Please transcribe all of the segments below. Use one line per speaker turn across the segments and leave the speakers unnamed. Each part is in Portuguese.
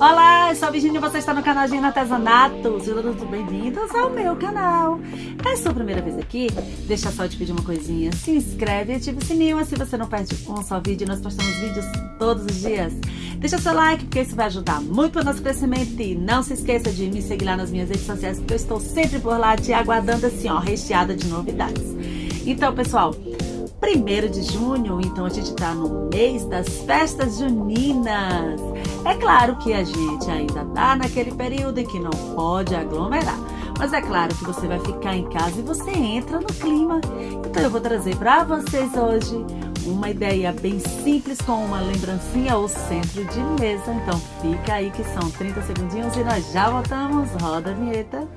Olá, eu sou a Virginia e você está no canal Gina Artesanato. Sejam todos bem-vindos ao meu canal. É a sua primeira vez aqui? Deixa só eu te pedir uma coisinha. Se inscreve e ativa o sininho, assim você não perde um só vídeo. Nós postamos vídeos todos os dias. Deixa seu like, porque isso vai ajudar muito o nosso crescimento. E não se esqueça de me seguir lá nas minhas redes sociais, porque eu estou sempre por lá te aguardando assim, ó, recheada de novidades. Então, pessoal, 1º de junho, então a gente tá no mês das festas juninas. É claro que a gente ainda tá naquele período em que não pode aglomerar, mas é claro que você vai ficar em casa e você entra no clima. Então eu vou trazer para vocês hoje uma ideia bem simples com uma lembrancinha ou centro de mesa. Então fica aí que são 30 segundinhos e nós já voltamos. Roda a vinheta.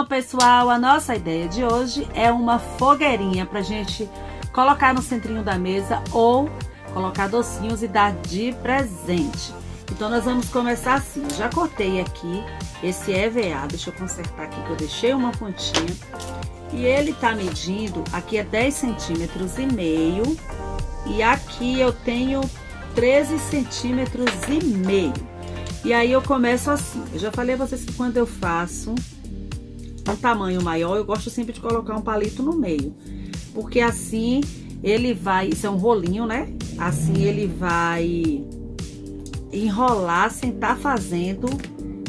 Pessoal, a nossa ideia de hoje é uma fogueirinha pra gente colocar no centrinho da mesa ou colocar docinhos e dar de presente. Então nós vamos começar assim. Eu já cortei aqui esse EVA, deixa eu consertar aqui que eu deixei uma pontinha. E ele tá medindo, aqui é 10 centímetros e meio e aqui eu tenho 13 centímetros e meio. E aí eu começo assim. Eu já falei a vocês que quando eu faço um tamanho maior, eu gosto sempre de colocar um palito no meio, porque assim ele vai, isso é um rolinho, né? Assim ele vai enrolar sem estar fazendo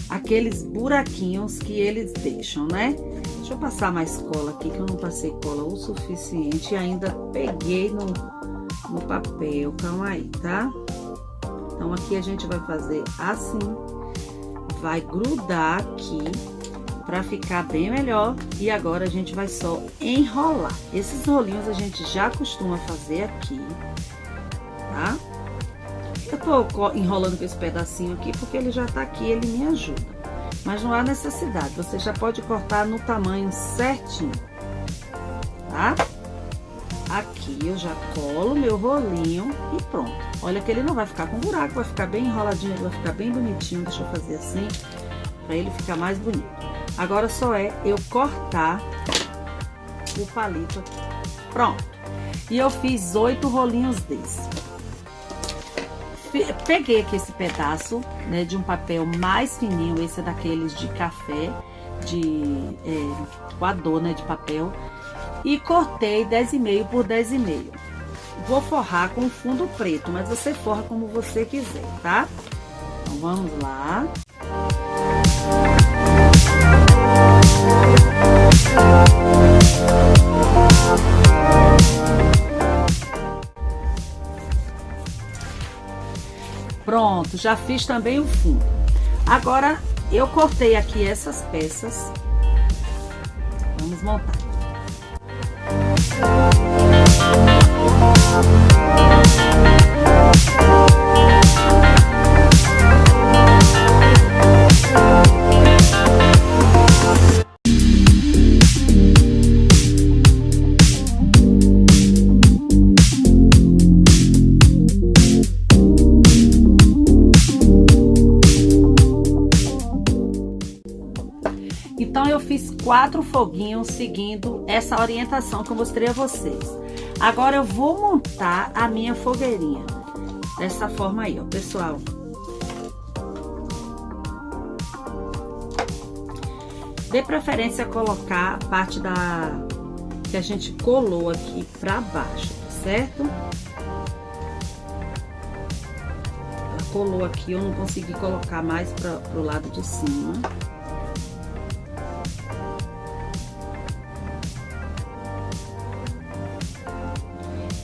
aqueles buraquinhos que eles deixam, né? Deixa eu passar mais cola aqui, que eu não passei cola o suficiente e ainda peguei no papel, calma aí, tá? Então aqui a gente vai fazer assim, vai grudar aqui para ficar bem melhor. E agora a gente vai só enrolar. Esses rolinhos a gente já costuma fazer aqui, tá? Eu tô enrolando com esse pedacinho aqui porque ele já tá aqui, ele me ajuda. Mas não há necessidade, você já pode cortar no tamanho certinho, tá? Aqui eu já colo meu rolinho e pronto. Olha que ele não vai ficar com buraco, vai ficar bem enroladinho, ele vai ficar bem bonitinho. Deixa eu fazer assim, para ele ficar mais bonito. Agora só é eu cortar o palito aqui. Pronto. E eu fiz 8 rolinhos desse. Peguei aqui esse pedaço, né, de um papel mais fininho. Esse é daqueles de café, de coador, né, de papel. E cortei 10,5 por 10,5. Vou forrar com fundo preto, mas você forra como você quiser, tá? Então vamos lá. Pronto, já fiz também o fundo. Agora eu cortei aqui essas peças. Vamos montar. Então eu fiz 4 foguinhos seguindo essa orientação que eu mostrei a vocês. Agora eu vou montar a minha fogueirinha dessa forma aí, ó, pessoal. Dê preferência a colocar a parte que a gente colou aqui pra baixo, certo? Ela colou aqui, eu não consegui colocar mais pro lado de cima.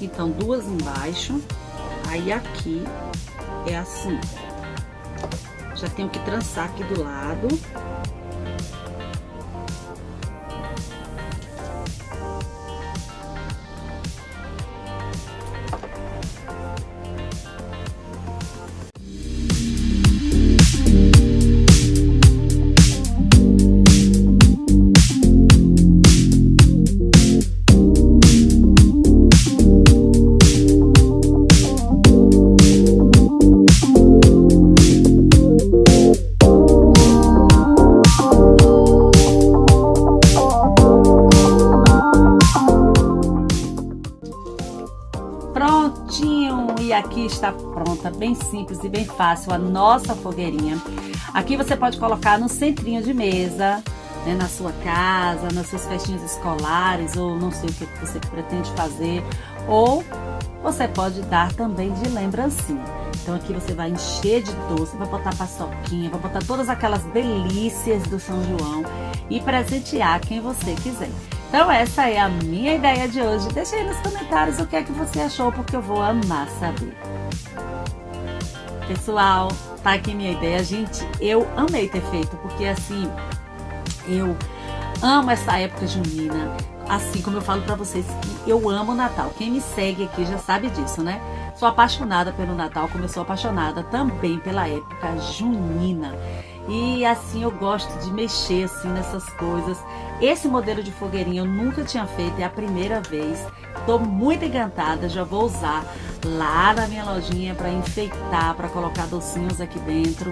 Então, 2 embaixo, aí aqui é assim. Já tenho que trançar aqui do lado. aqui está pronta, bem simples e bem fácil, a nossa fogueirinha. Aqui você pode colocar no centrinho de mesa, né, na sua casa, nas suas festinhas escolares, ou não sei o que você pretende fazer, ou você pode dar também de lembrancinha. Então aqui você vai encher de doce, vai botar paçoquinha, vai botar todas aquelas delícias do São João e presentear quem você quiser. Então essa é a minha ideia de hoje. Deixa aí nos comentários o que é que você achou, porque eu vou amar saber. Pessoal, tá aqui minha ideia. Gente, eu amei ter feito, porque assim, eu amo essa época junina. Assim como eu falo pra vocês que eu amo o Natal. Quem me segue aqui já sabe disso, né? Sou apaixonada pelo Natal, como eu sou apaixonada também pela época junina. E assim, eu gosto de mexer assim nessas coisas. Esse modelo de fogueirinha eu nunca tinha feito, é a primeira vez. Tô muito encantada, já vou usar lá na minha lojinha para enfeitar, para colocar docinhos aqui dentro.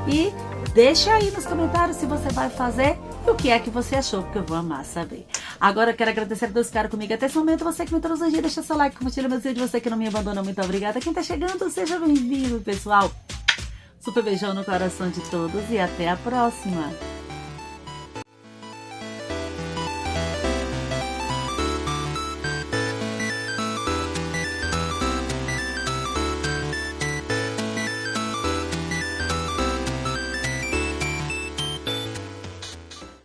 E deixa aí nos comentários se você vai fazer e o que é que você achou, porque eu vou amar saber. Agora eu quero agradecer a todos que ficaram comigo até esse momento. Você que me trouxe hoje, deixa seu like, compartilha meu vídeo. Você que não me abandonou, muito obrigada. Quem tá chegando, seja bem-vindo, pessoal. Super beijão no coração de todos e até a próxima.